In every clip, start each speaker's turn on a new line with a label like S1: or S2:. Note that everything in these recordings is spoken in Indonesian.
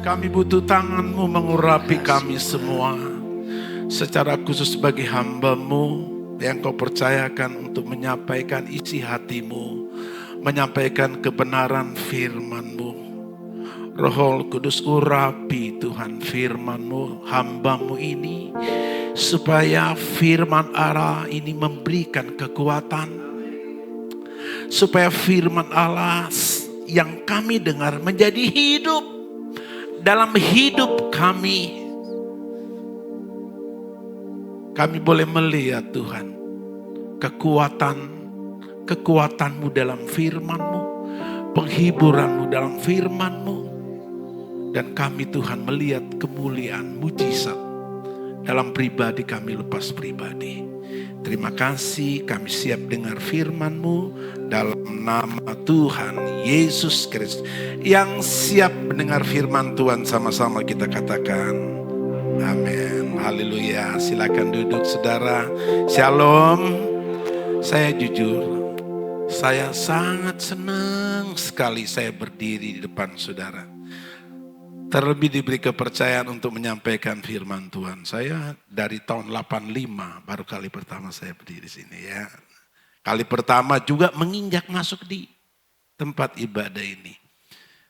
S1: Kami butuh tangan-Mu mengurapi kami semua. Secara khusus bagi hamba-Mu yang Kau percayakan untuk menyampaikan isi hati-Mu, menyampaikan kebenaran firman-Mu. Roh Kudus urapi Tuhan firman-Mu, hamba-Mu ini, supaya firman Allah ini memberikan kekuatan, supaya firman Allah yang kami dengar menjadi hidup dalam hidup kami. Kami boleh melihat Tuhan kekuatan-Mu dalam firman-Mu, penghiburan-Mu dalam firman-Mu, dan kami Tuhan melihat kemuliaan mujizat dalam pribadi kami lepas pribadi. Terima kasih, kami siap dengar firman-Mu dalam nama Tuhan Yesus Kristus. Yang siap mendengar firman Tuhan sama-sama kita katakan amin. Haleluya. Silakan duduk saudara. Shalom. Saya jujur, saya sangat senang sekali saya berdiri di depan saudara. Terlebih diberi kepercayaan untuk menyampaikan firman Tuhan. Saya dari tahun 85 baru kali pertama saya berdiri di sini ya. Kali pertama juga menginjak masuk di tempat ibadah ini.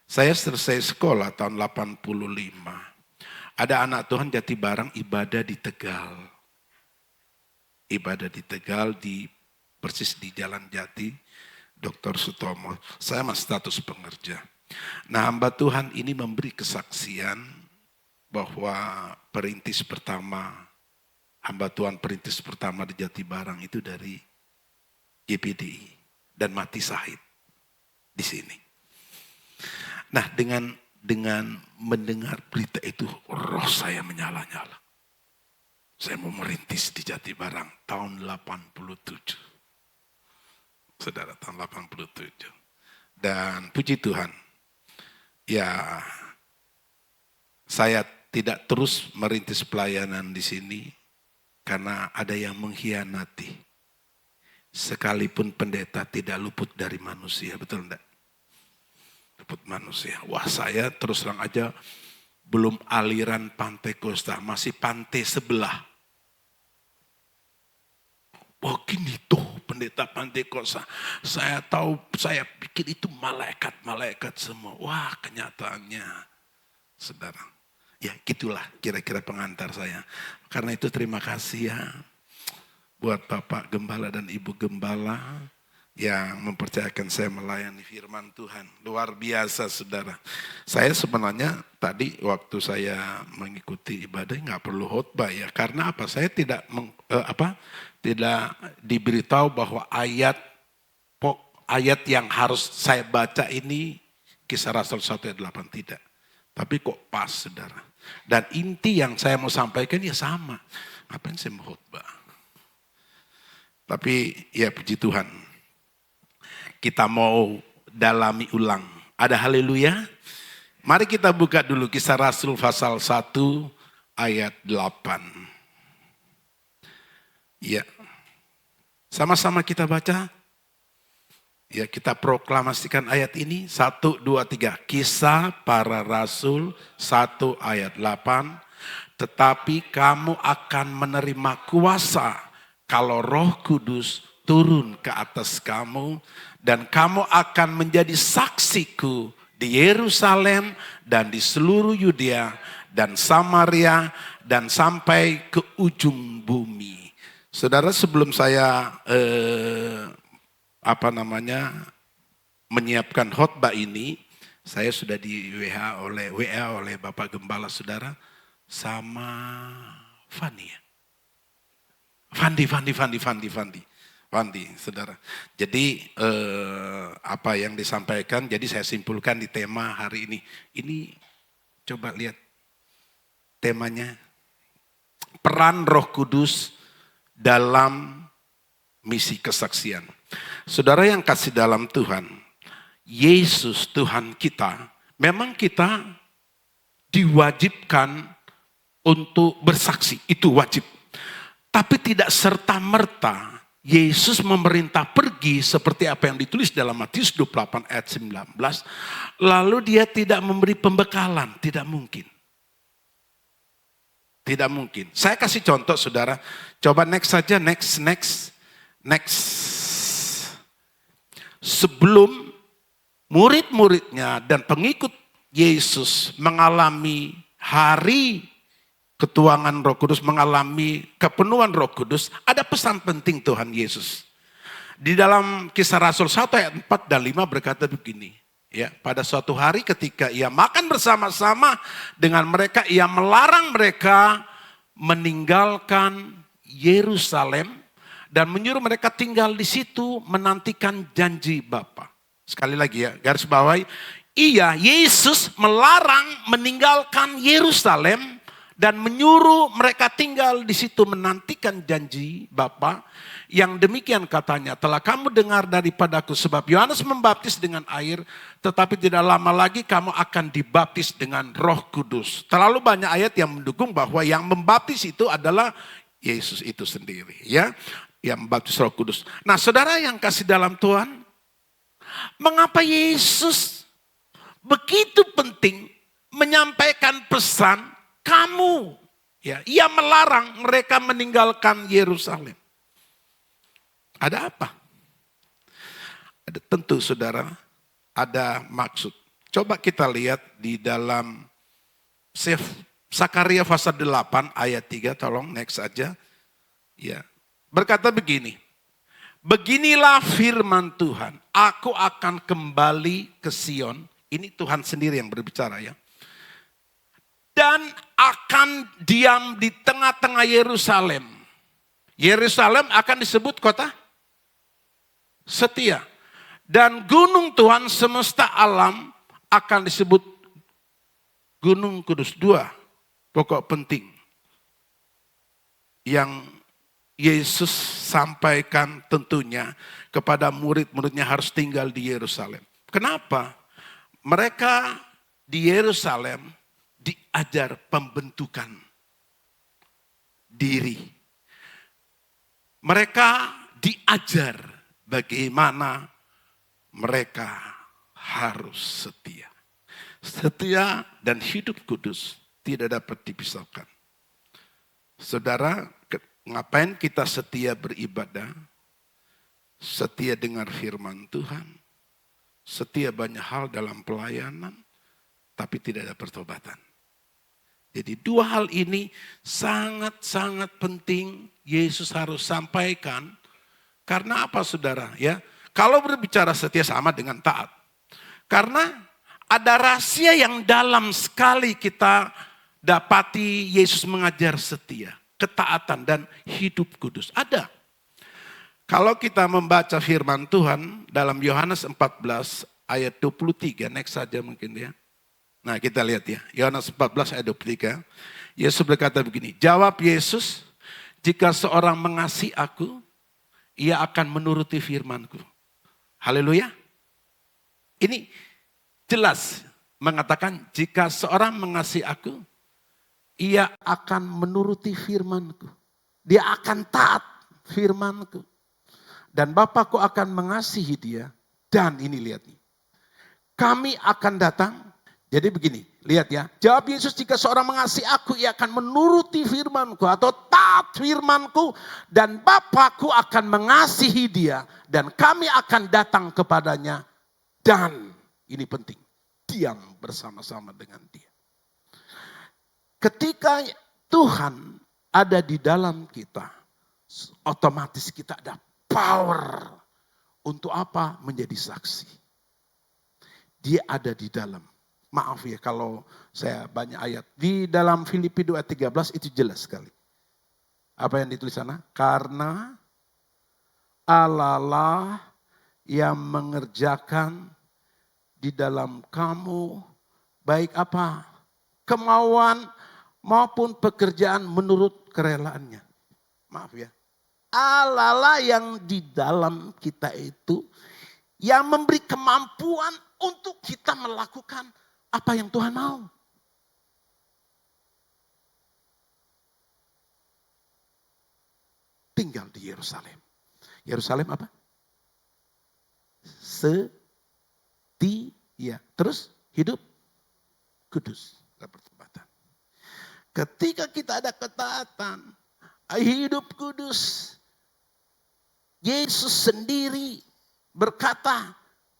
S1: Saya selesai sekolah tahun 85. Ada anak Tuhan Jatibarang ibadah di Tegal. Ibadah di Tegal persis di Jalan Jati, Dr. Sutomo. Saya masih status pengerja. Nah, hamba Tuhan ini memberi kesaksian bahwa hamba Tuhan perintis pertama di Jatibarang itu dari GPDI dan mati syahid di sini. Nah, dengan mendengar berita itu, roh saya menyala-nyala. Saya mau merintis di Jatibarang tahun 87. Saudara, tahun 87. Dan puji Tuhan, ya saya tidak terus merintis pelayanan di sini karena ada yang mengkhianati. Sekalipun pendeta tidak luput dari manusia, betul enggak? Luput manusia. Wah, saya terus terang aja belum aliran Pantai Kosta, masih pantai sebelah. Wah, gini tuh pendeta Pantai Kosta. Saya pikir itu malaikat semua. Wah, kenyataannya, saudara. Ya, gitulah kira-kira pengantar saya. Karena itu terima kasih ya buat Bapak Gembala dan Ibu Gembala yang mempercayakan saya melayani firman Tuhan. Luar biasa, saudara. Saya sebenarnya tadi waktu saya mengikuti ibadah nggak perlu khotbah ya. Karena apa? Saya tidak tidak diberitahu bahwa ayat yang harus saya baca ini Kisah Rasul 1 ayat 8, tidak. Tapi kok pas, saudara. Dan inti yang saya mau sampaikan ya sama. Ngapain saya mau khotbah? Tapi ya puji Tuhan. Kita mau dalami ulang. Ada haleluya? Mari kita buka dulu Kisah Rasul pasal 1 ayat 8. Ya, sama-sama kita baca. Ya, kita proklamasikan ayat ini. 1, 2, 3. Kisah para Rasul 1 ayat 8. Tetapi kamu akan menerima kuasa kalau Roh Kudus turun ke atas kamu. Dan kamu akan menjadi saksiku di Yerusalem dan di seluruh Yudea dan Samaria dan sampai ke ujung bumi. Saudara, sebelum saya menyiapkan khotbah ini, saya sudah di WA oleh Bapak Gembala saudara sama Fandi. Fandi, saudara. Jadi apa yang disampaikan, jadi saya simpulkan di tema hari ini. Ini coba lihat temanya, peran Roh Kudus dalam misi kesaksian. Saudara yang kasih dalam Tuhan, Yesus Tuhan kita, memang kita diwajibkan untuk bersaksi, itu wajib. Tapi tidak serta-merta Yesus memerintah pergi seperti apa yang ditulis dalam Matius 28 ayat 19. Lalu dia tidak memberi pembekalan. Tidak mungkin. Tidak mungkin. Saya kasih contoh saudara. Coba next saja, next. Sebelum murid-muridnya dan pengikut Yesus mengalami hari ketuangan Roh Kudus, mengalami kepenuhan Roh Kudus, ada pesan penting Tuhan Yesus. Di dalam Kisah Rasul 1 ayat 4 dan 5 berkata begini, ya, pada suatu hari ketika ia makan bersama-sama dengan mereka, ia melarang mereka meninggalkan Yerusalem dan menyuruh mereka tinggal di situ menantikan janji Bapa. Sekali lagi ya, garis bawahi, Yesus melarang meninggalkan Yerusalem dan menyuruh mereka tinggal di situ menantikan janji Bapa. Yang demikian katanya, telah kamu dengar daripadaku sebab Yohanes membaptis dengan air, tetapi tidak lama lagi kamu akan dibaptis dengan Roh Kudus. Terlalu banyak ayat yang mendukung bahwa yang membaptis itu adalah Yesus itu sendiri, ya, yang membaptis Roh Kudus. Nah, saudara yang kasih dalam Tuhan, mengapa Yesus begitu penting menyampaikan pesan kamu? Ya, ia melarang mereka meninggalkan Yerusalem. Ada apa? Ada tentu saudara, ada maksud. Coba kita lihat di dalam Sakaria pasal 8 ayat 3, tolong next aja. Ya. Berkata begini, beginilah firman Tuhan, aku akan kembali ke Sion. Ini Tuhan sendiri yang berbicara ya. Dan akan diam di tengah-tengah Yerusalem. Yerusalem akan disebut kota setia. Dan gunung Tuhan semesta alam akan disebut Gunung Kudus. Dua pokok penting yang Yesus sampaikan tentunya kepada murid-muridnya harus tinggal di Yerusalem. Kenapa? Mereka di Yerusalem diajar pembentukan diri. Mereka diajar bagaimana mereka harus setia. Setia dan hidup kudus tidak dapat dipisahkan. Saudara, ngapain kita setia beribadah? Setia dengar firman Tuhan. Setia banyak hal dalam pelayanan. Tapi tidak ada pertobatan. Jadi dua hal ini sangat-sangat penting Yesus harus sampaikan. Karena apa saudara? Ya, kalau berbicara setia sama dengan taat. Karena ada rahasia yang dalam sekali kita dapati Yesus mengajar setia, ketaatan dan hidup kudus. Ada. Kalau kita membaca firman Tuhan dalam Yohanes 14 ayat 23, next saja mungkin ya. Nah kita lihat ya, Yohanes 14 ayat 23. Yesus berkata begini, jawab Yesus, jika seorang mengasihi aku, ia akan menuruti firman-Ku. Haleluya. Ini jelas mengatakan jika seorang mengasihi aku, ia akan menuruti firman-Ku. Dia akan taat firman-Ku. Dan Bapakku akan mengasihi dia. Dan ini lihat nih, kami akan datang. Jadi begini, lihat ya. Jawab Yesus, jika seorang mengasihi aku, ia akan menuruti firman-Ku atau taat firman-Ku. Dan Bapakku akan mengasihi dia. Dan kami akan datang kepadanya. Dan ini penting, diam bersama-sama dengan dia. Ketika Tuhan ada di dalam kita, otomatis kita ada power. Untuk apa? Menjadi saksi. Dia ada di dalam. Maaf ya kalau saya banyak ayat. Di dalam Filipi 2 ayat 13 itu jelas sekali. Apa yang ditulis sana? Karena Allah lah yang mengerjakan di dalam kamu baik apa? Kemauan maupun pekerjaan menurut kerelaannya. Maaf ya. Allah lah yang di dalam kita itu yang memberi kemampuan untuk kita melakukan apa yang Tuhan mau. Tinggal di Yerusalem. Yerusalem apa? Setia. Terus hidup kudus. Pertobatan. Ketika kita ada ketaatan, hidup kudus, Yesus sendiri berkata,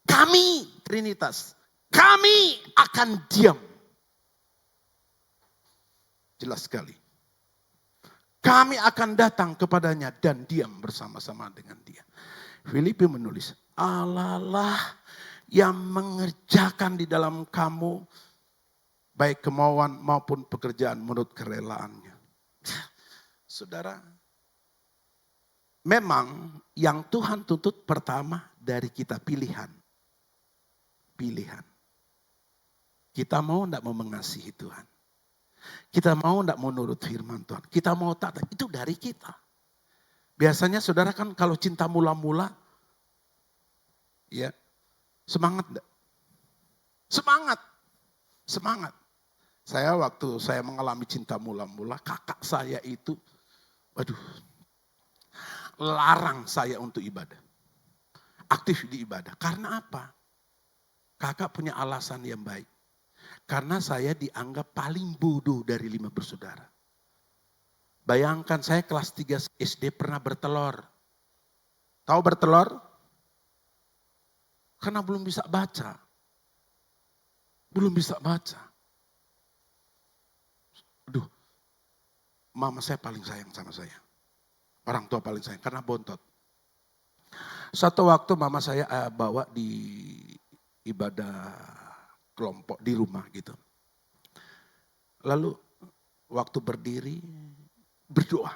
S1: kami Trinitas, kami akan diam. Jelas sekali. Kami akan datang kepadanya dan diam bersama-sama dengan dia. Filipi menulis, Allah lah yang mengerjakan di dalam kamu baik kemauan maupun pekerjaan menurut kerelaannya. Saudara, memang yang Tuhan tuntut pertama dari kita pilihan. Pilihan. Kita mau enggak mau mengasihi Tuhan. Kita mau enggak mau nurut firman Tuhan. Kita mau taat, itu dari kita. Biasanya saudara kan kalau cinta mula-mula, ya semangat enggak? Semangat. Semangat. Waktu saya mengalami cinta mula-mula, kakak saya itu, larang saya untuk ibadah. Aktif di ibadah. Karena apa? Kakak punya alasan yang baik. Karena saya dianggap paling bodoh dari 5 bersaudara. Bayangkan saya kelas 3 SD pernah bertelur. Tahu bertelur? Karena belum bisa baca. Belum bisa baca. Mama saya paling sayang sama saya. Orang tua paling sayang karena bontot. Satu waktu mama saya bawa di ibadah kelompok di rumah gitu. Lalu waktu berdiri berdoa.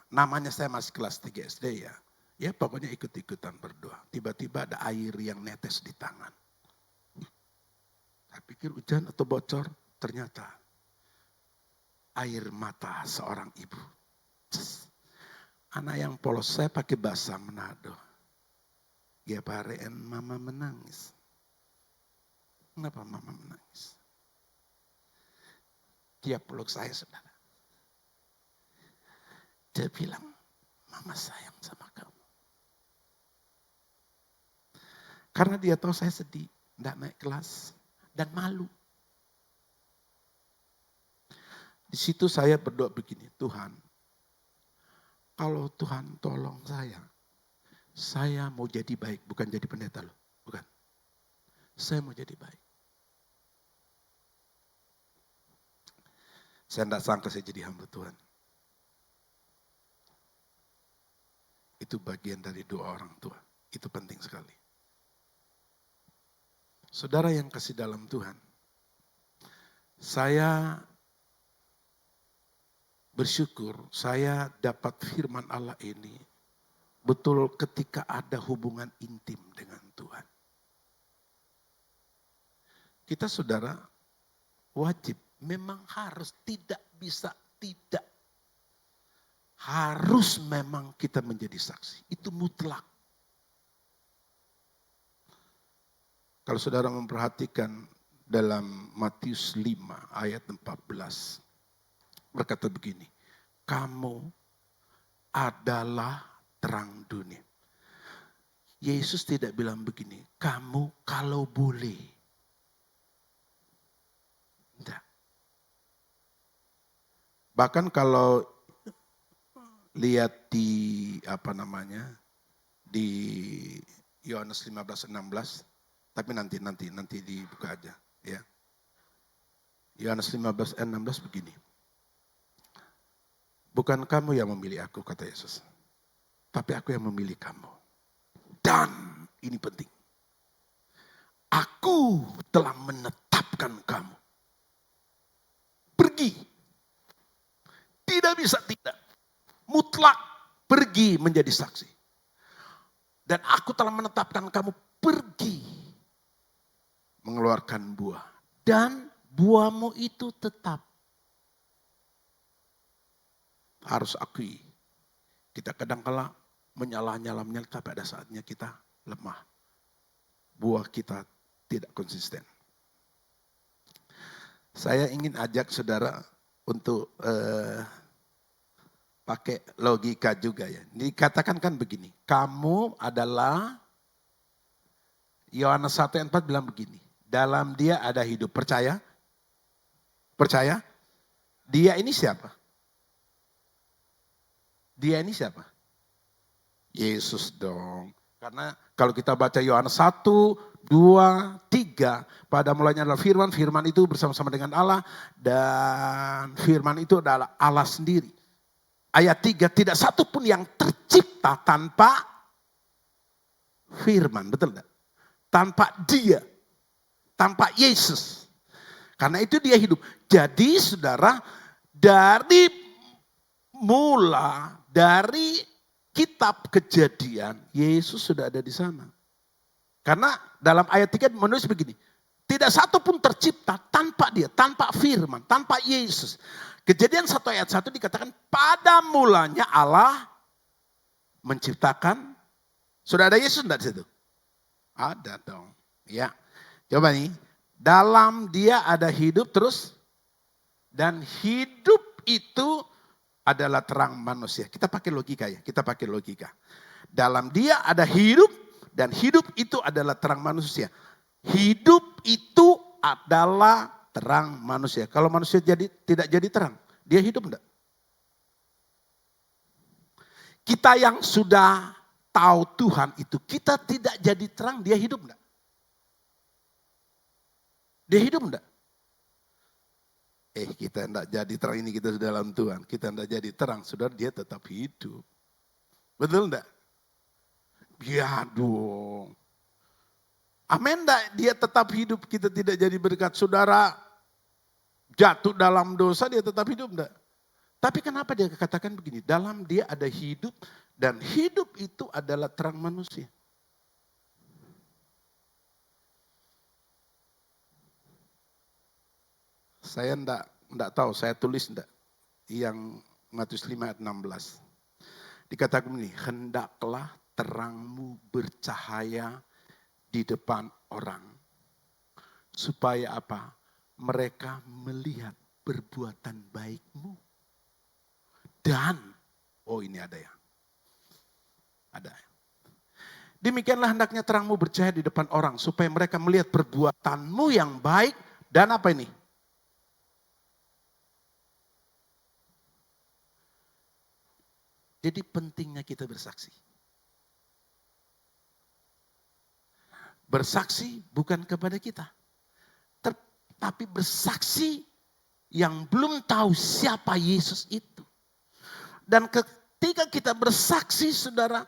S1: Namanya saya masih kelas 3 SD ya. Ya pokoknya ikut-ikutan berdoa. Tiba-tiba ada air yang netes di tangan. Saya pikir hujan atau bocor. Ternyata air mata seorang ibu. Anak yang polos, saya pakai bahasa Manado. Ya pareen mama menangis. Kenapa mama menangis? Dia peluk saya saudara. Dia bilang, mama sayang sama kamu. Karena dia tahu saya sedih, tidak naik kelas, dan malu. Di situ saya berdoa begini, Tuhan, kalau Tuhan tolong saya mau jadi baik, bukan jadi pendeta loh, bukan. Saya mau jadi baik. Saya tidak sangka saya jadi hamba Tuhan. Itu bagian dari doa orang tua. Itu penting sekali. Saudara yang kasih dalam Tuhan, saya bersyukur saya dapat firman Allah ini betul ketika ada hubungan intim dengan Tuhan. Kita saudara wajib, memang harus, tidak bisa tidak. Harus memang kita menjadi saksi. Itu mutlak. Kalau saudara memperhatikan dalam Matius 5 ayat 14. Berkata begini, kamu adalah terang dunia. Yesus tidak bilang begini, kamu kalau boleh. Tidak. Bahkan kalau lihat di di Yohanes 15:16, tapi nanti dibuka aja ya. Yohanes 15:16 begini. Bukan kamu yang memilih aku, kata Yesus. Tapi aku yang memilih kamu. Dan ini penting. Aku telah menetapkan kamu. Pergi. Tidak bisa tidak. Mutlak pergi menjadi saksi. Dan aku telah menetapkan kamu pergi. Mengeluarkan buah. Dan buahmu itu tetap. Harus akui. Kita kadang-kala menyalah-nyalah tapi pada saatnya kita lemah. Buah kita tidak konsisten. Saya ingin ajak saudara untuk pakai logika juga ya. Dikatakan kan begini, kamu adalah, Yohanes 1 ayat 4 bilang begini, dalam dia ada hidup. Percaya? Percaya? Dia ini siapa? Dia ini siapa? Yesus dong. Karena kalau kita baca Yohanes 1, 2, 3, pada mulanya adalah firman, firman itu bersama-sama dengan Allah, dan firman itu adalah Allah sendiri. Ayat 3, tidak satu pun yang tercipta tanpa firman, betul enggak? Tanpa dia, tanpa Yesus. Karena itu dia hidup. Jadi saudara, dari mula, dari kitab Kejadian, Yesus sudah ada di sana. Karena dalam ayat 3 menulis begini, tidak satu pun tercipta tanpa dia, tanpa firman, tanpa Yesus. Kejadian 1 ayat 1 dikatakan pada mulanya Allah menciptakan. Sudah ada Yesus enggak di situ? Ada dong. Ya. Coba nih, dalam dia ada hidup terus, dan hidup itu adalah terang manusia. Kita pakai logika ya, kita pakai logika. Dalam dia ada hidup, dan hidup itu adalah terang manusia. Hidup itu adalah terang manusia. Kalau manusia tidak jadi terang, dia hidup enggak? Kita yang sudah tahu Tuhan itu, kita tidak jadi terang, dia hidup enggak? Dia hidup enggak? Kita enggak jadi terang, ini kita sudah dalam Tuhan. Kita enggak jadi terang, saudara, dia tetap hidup. Betul enggak? Ya dong. Amin enggak? Dia tetap hidup, kita tidak jadi berkat. Saudara jatuh dalam dosa, dia tetap hidup enggak? Tapi kenapa dia katakan begini? Dalam dia ada hidup, dan hidup itu adalah terang manusia. Saya enggak tahu, saya tulis enggak. Yang Matius 5 ayat 16. Dikatakan begini, hendaklah terangmu bercahaya di depan orang. Supaya apa? Mereka melihat perbuatan baikmu. Dan, ini ada ya. Ada. Demikianlah hendaknya terangmu bercahaya di depan orang. Supaya mereka melihat perbuatanmu yang baik. Dan apa ini? Jadi pentingnya kita bersaksi. Bersaksi bukan kepada kita. Tapi bersaksi yang belum tahu siapa Yesus itu. Dan ketika kita bersaksi, saudara,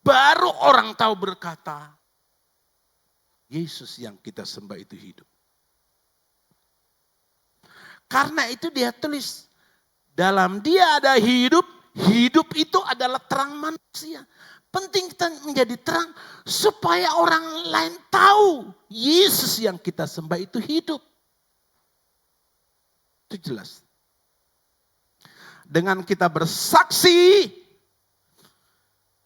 S1: baru orang tahu berkata, Yesus yang kita sembah itu hidup. Karena itu dia tulis, dalam dia ada hidup, hidup itu adalah terang manusia. Penting kita menjadi terang supaya orang lain tahu Yesus yang kita sembah itu hidup. Itu jelas. Dengan kita bersaksi,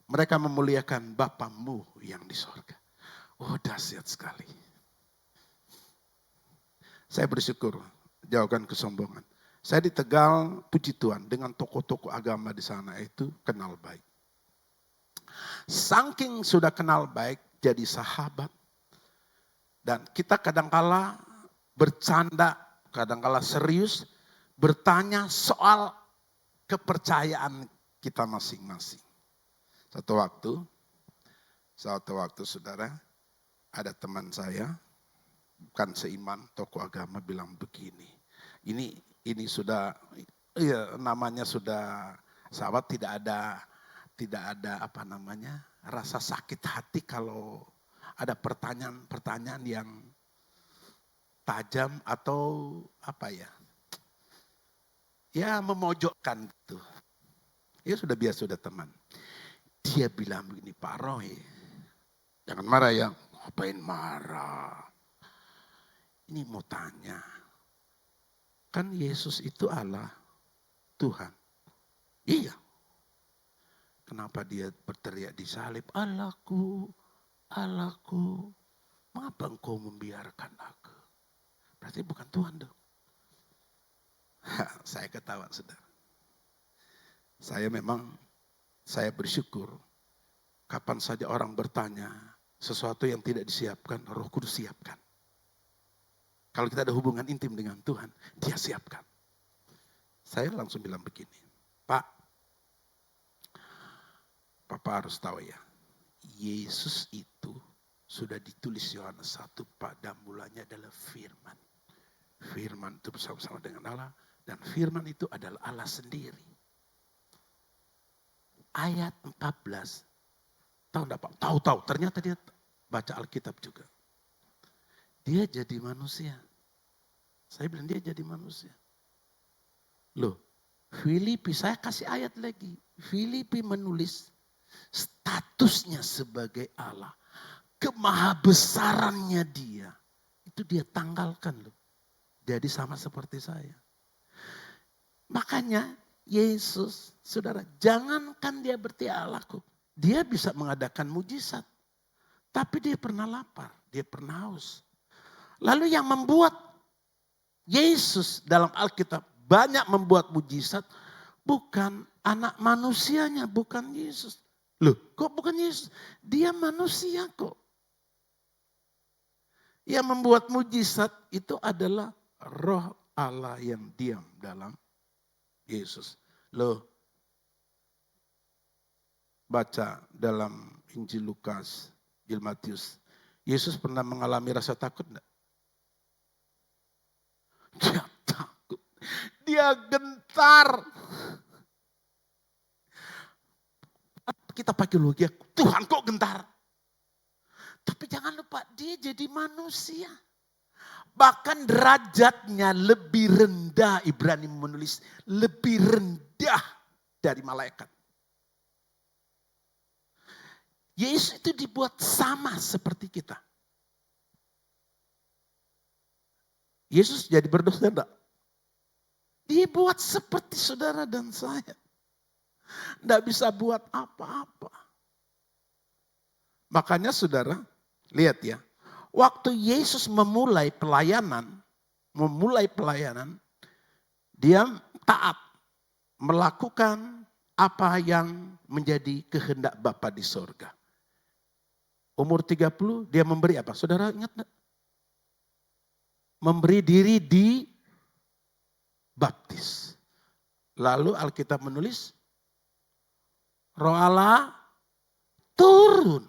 S1: mereka memuliakan Bapamu yang di sorga. Oh, dahsyat sekali. Saya bersyukur, jauhkan kesombongan. Saya di Tegal, puji Tuhan, dengan tokoh-tokoh agama di sana itu kenal baik. Saking sudah kenal baik, jadi sahabat. Dan kita kadangkala bercanda, kadangkala serius, bertanya soal kepercayaan kita masing-masing. Satu waktu saudara, ada teman saya, bukan seiman, tokoh agama bilang begini. Ini sudah, ya, namanya sudah sahabat, tidak ada rasa sakit hati kalau ada pertanyaan-pertanyaan yang tajam atau ya memojokkan gitu. Ya sudah biasa, sudah teman. Dia bilang begini, Pak Roy, jangan marah ya. Ngapain marah? Ini mau tanya. Kan Yesus itu Allah, Tuhan. Iya. Kenapa dia berteriak di salib, Allahku, Allahku, mengapa engkau membiarkan aku? Berarti bukan Tuhan dong. Saya ketawa, saudara. Saya bersyukur kapan saja orang bertanya sesuatu yang tidak disiapkan, Roh Kudus siapkan. Kalau kita ada hubungan intim dengan Tuhan, Dia siapkan. Saya langsung bilang begini, Pak, Papa harus tahu ya, Yesus itu sudah ditulis Yohanes 1 pada mulanya adalah firman. Firman itu bersama-sama dengan Allah dan firman itu adalah Allah sendiri. Ayat 14, tahu enggak Pak? Tahu. Ternyata dia baca Alkitab juga. Dia jadi manusia. Saya bilang dia jadi manusia. Loh, Filipi, saya kasih ayat lagi. Filipi menulis statusnya sebagai Allah. Kemahabesarannya dia. Itu dia tanggalkan loh. Jadi sama seperti saya. Makanya Yesus, saudara, jangankan dia berarti Allahku. Dia bisa mengadakan mujizat. Tapi dia pernah lapar, dia pernah haus. Lalu yang membuat Yesus dalam Alkitab banyak membuat mujizat, bukan anak manusianya, bukan Yesus. Loh, kok bukan Yesus? Dia manusia kok. Yang membuat mujizat itu adalah Roh Allah yang diam dalam Yesus. Loh, baca dalam Injil Lukas, Injil Matius. Yesus pernah mengalami rasa takut enggak? Dia takut. Dia gentar. Kita pakai logika, Tuhan kok gentar? Tapi jangan lupa, dia jadi manusia. Bahkan derajatnya lebih rendah, Ibrani menulis, lebih rendah dari malaikat. Yesus itu dibuat sama seperti kita. Yesus jadi berdosa enggak? Dibuat seperti saudara dan saya. Enggak bisa buat apa-apa. Makanya saudara, lihat ya. Waktu Yesus memulai pelayanan, dia taat melakukan apa yang menjadi kehendak Bapa di sorga. Umur 30 dia memberi apa? Saudara ingat enggak? Memberi diri di baptis. Lalu Alkitab menulis, Roh Allah turun.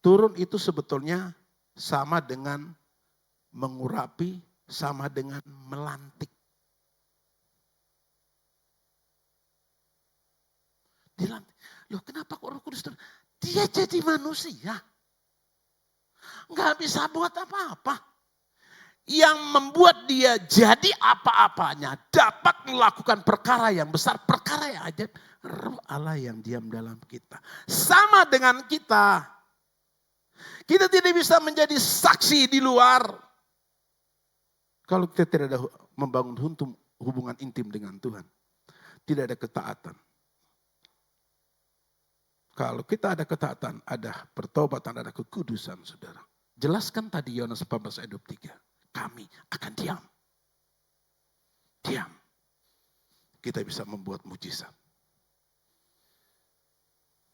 S1: Turun itu sebetulnya sama dengan mengurapi, sama dengan melantik. Dilantik. Loh kenapa kok Roh Kudus turun? Dia jadi manusia. Enggak bisa buat apa-apa. Yang membuat dia jadi apa-apanya, dapat melakukan perkara yang besar, perkara yang ajaib, Roh Allah yang diam dalam kita. Sama dengan kita. Kita tidak bisa menjadi saksi di luar. Kalau kita tidak ada membangun hubungan intim dengan Tuhan. Tidak ada ketaatan. Kalau kita ada ketaatan, ada pertobatan, ada kekudusan, saudara. Jelaskan tadi Yohanes 14 ayat 23. Kami akan diam. Diam. Kita bisa membuat mujizat.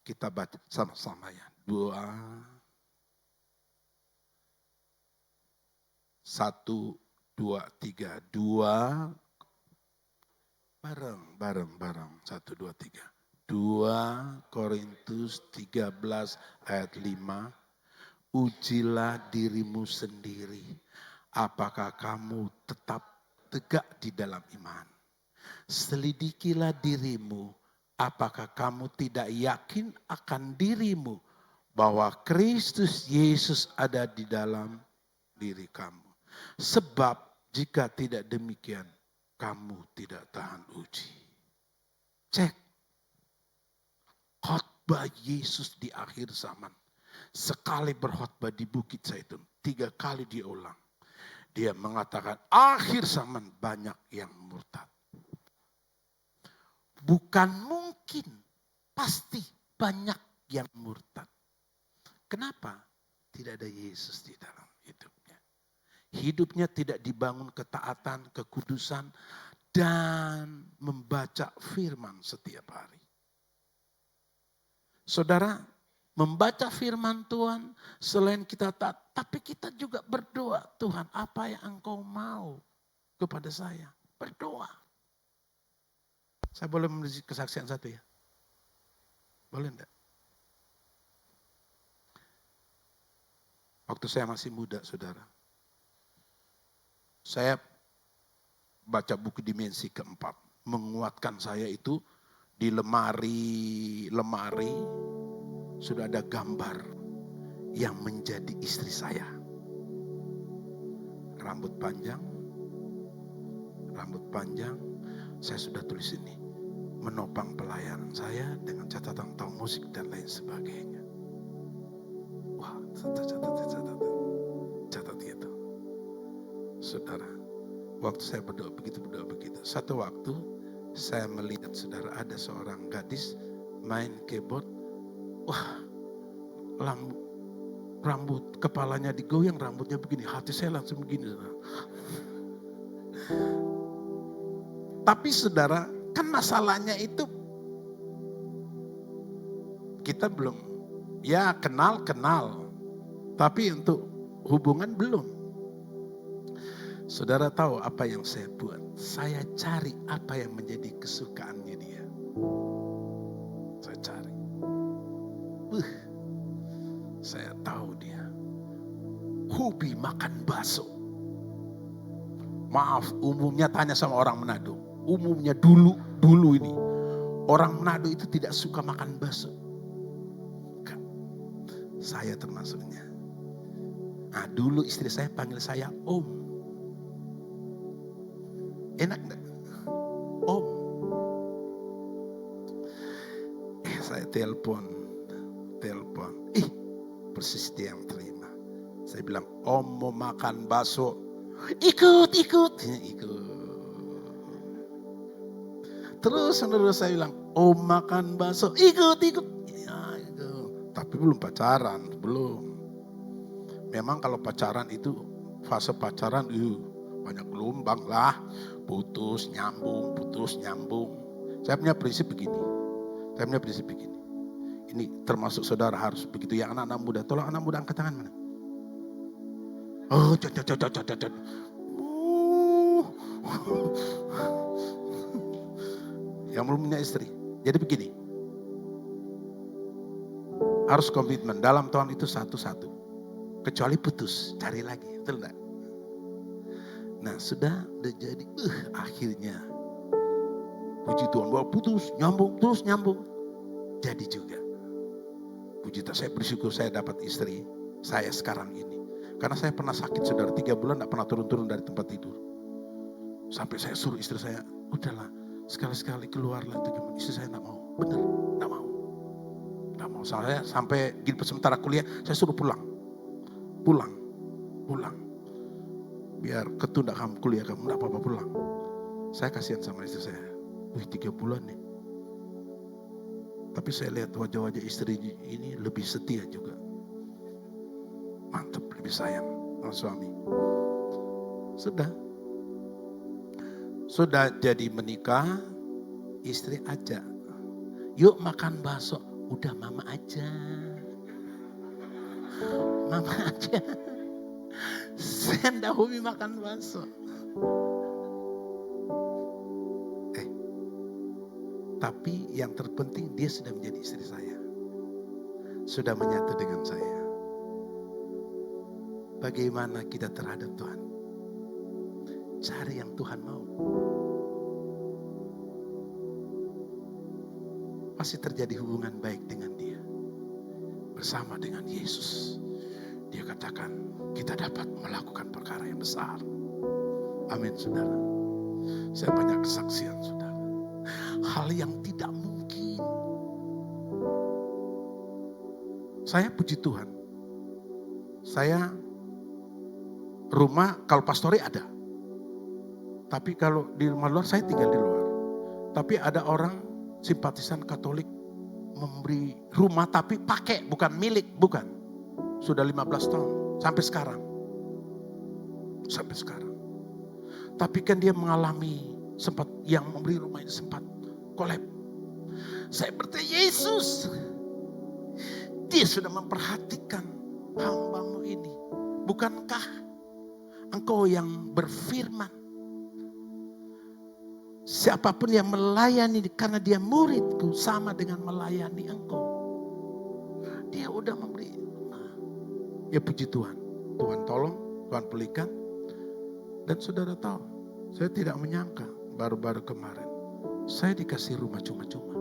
S1: Kita baca sama-sama ya. 1, 2, 3. 2. Bareng. 1, 2, 3. 2 Korintus 13 ayat 5. Ujilah dirimu sendiri. Apakah kamu tetap tegak di dalam iman? Selidikilah dirimu. Apakah kamu tidak yakin akan dirimu bahwa Kristus Yesus ada di dalam diri kamu? Sebab jika tidak demikian, kamu tidak tahan uji. Cek. Khotbah Yesus di akhir zaman. Sekali berkhotbah di Bukit Zaitun, 3 kali dia ulang. Dia mengatakan akhir zaman banyak yang murtad. Bukan mungkin, pasti banyak yang murtad. Kenapa? Tidak ada Yesus di dalam hidupnya. Hidupnya tidak dibangun ketaatan, kekudusan, dan membaca firman setiap hari. Saudara, membaca firman Tuhan selain kita taat, tapi kita juga berdoa. Tuhan, apa yang Engkau mau kepada saya? Berdoa. Saya boleh memberi kesaksian satu ya? Boleh enggak? Waktu saya masih muda, saudara. Saya baca buku Dimensi Keempat. Menguatkan saya itu di lemari sudah ada gambar yang menjadi istri saya. Rambut panjang, saya sudah tulis ini. Menopang pelayanan saya dengan catatan tahun musik dan lain sebagainya. Wah, catat gitu. Saudara, waktu saya berdoa begitu. Satu waktu saya melihat saudara ada seorang gadis main keyboard. Wah, rambut kepalanya digoyang, rambutnya begini. Hati saya langsung begini. Saudara. Tapi saudara, kan masalahnya itu kita belum, ya kenal. Tapi untuk hubungan belum. Saudara tahu apa yang saya buat? Saya cari apa yang menjadi kesukaannya dia. Saya cari. Saya tahu dia hobi makan bakso. Maaf, umumnya tanya sama orang Manado. Umumnya dulu ini orang Manado itu tidak suka makan bakso. Saya termasuknya. Nah, dulu istri saya panggil saya Om. Enak enggak? Om. Saya telepon. Persis dia yang terima. Saya bilang, Om mau makan bakso. Ikut. Terus saya bilang, Om makan bakso. Ikut. Ya, ikut. Tapi belum pacaran, belum. Memang kalau pacaran itu, fase pacaran banyak gelombang lah. Putus, nyambung. Saya punya prinsip begini. Ini termasuk saudara harus begitu. Yang anak-anak muda, tolong anak muda angkat tangan mana? Oh, yang belum punya istri. Jadi begini. Harus komitmen. Dalam Tuhan itu satu-satu. Kecuali putus, cari lagi. Betul enggak? Nah, sudah jadi akhirnya. Puji Tuhan, bahwa putus, nyambung. Jadi juga. Puji Tuhan, saya bersyukur saya dapat istri saya sekarang ini. Karena saya pernah sakit, saudara, 3 bulan gak pernah turun dari tempat tidur. Sampai saya suruh istri saya, udahlah, sekali-sekali keluarlah itu gimana. Istri saya gak mau, bener, gak mau. Saya sampai sementara kuliah, saya suruh pulang. Biar ketunda kamu kuliah, kamu gak apa-apa pulang. Saya kasihan sama istri saya. 3 bulan nih. Tapi saya lihat wajah-wajah istri ini lebih setia juga. Mantap, lebih sayang sama suami. Sudah jadi menikah, istri ajak. Yuk makan bakso. Udah mama aja. Saya enggak hobi makan bakso. Tapi yang terpenting dia sudah menjadi istri saya. Sudah menyatu dengan saya. Bagaimana kita terhadap Tuhan? Cari yang Tuhan mau. Pasti terjadi hubungan baik dengan dia. Bersama dengan Yesus. Dia katakan kita dapat melakukan perkara yang besar. Amin, saudara. Saya banyak kesaksian, saudara. Hal yang tidak mungkin. Saya puji Tuhan. Saya rumah kalau pastori ada. Tapi kalau di rumah luar saya tinggal di luar. Tapi ada orang simpatisan Katolik memberi rumah tapi pakai bukan milik, bukan. Sudah 15 tahun sampai sekarang. Tapi kan dia mengalami yang memberi rumah ini sempat kolab. Saya bertanya, Yesus, dia sudah memperhatikan hamba-Mu ini. Bukankah Engkau yang berfirman, siapapun yang melayani karena dia muridku sama dengan melayani Engkau. Dia udah memberi. Ya puji Tuhan. Tuhan tolong, Tuhan pulihkan. Dan saudara tahu, saya tidak menyangka baru-baru kemarin saya dikasih rumah cuma-cuma.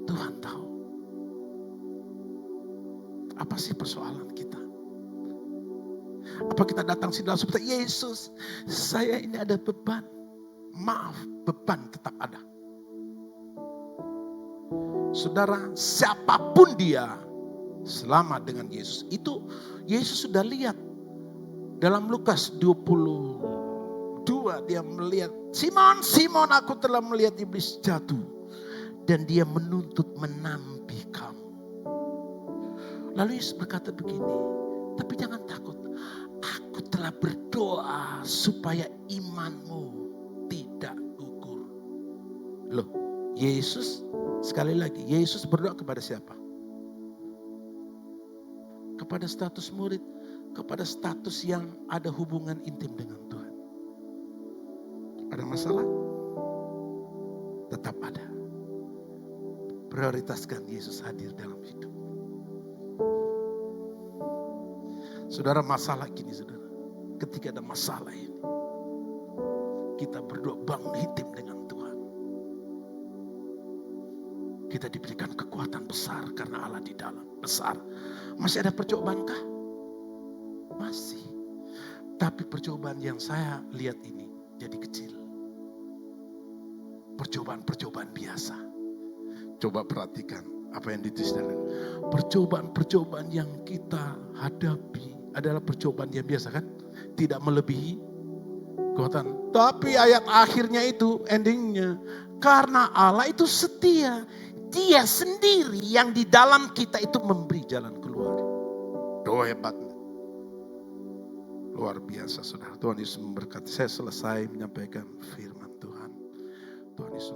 S1: Tuhan tahu. Apa sih persoalan kita? Apa kita datang sini langsung berkata, Yesus, saya ini ada beban. Maaf, beban tetap ada. Saudara, siapapun dia selama dengan Yesus. Itu Yesus sudah lihat. Dalam Lukas 22 dia melihat, Simon, Simon, aku telah melihat iblis jatuh. Dan dia menuntut menampi kamu. Lalu Yesus berkata begini, tapi jangan takut. Aku telah berdoa supaya imanmu tidak gugur. Loh, Yesus, sekali lagi, Yesus berdoa kepada siapa? Kepada status murid, kepada status yang ada hubungan intim dengan Tuhan. Ada masalah? Tetap ada. Prioritaskan Yesus hadir dalam hidup. Saudara, masalah gini saudara. Ketika ada masalah ini, kita berdoa bangun intim dengan Tuhan. Kita diberikan kekuatan besar karena Allah di dalam. Besar. Masih ada percobaankah? Masih. Tapi percobaan yang saya lihat ini jadi kecil. Percobaan-percobaan biasa. Coba perhatikan apa yang ditulis dalam. Percobaan-percobaan yang kita hadapi adalah percobaan yang biasa kan? Tidak melebihi kekuatan. Tapi ayat akhirnya itu endingnya. Karena Allah itu setia. Dia sendiri yang di dalam kita itu memberi jalan keluar. Doa hebat. Luar biasa saudara. Tuhan Yesus memberkati. Saya selesai menyampaikan firman Tuhan. Tuhan Yesus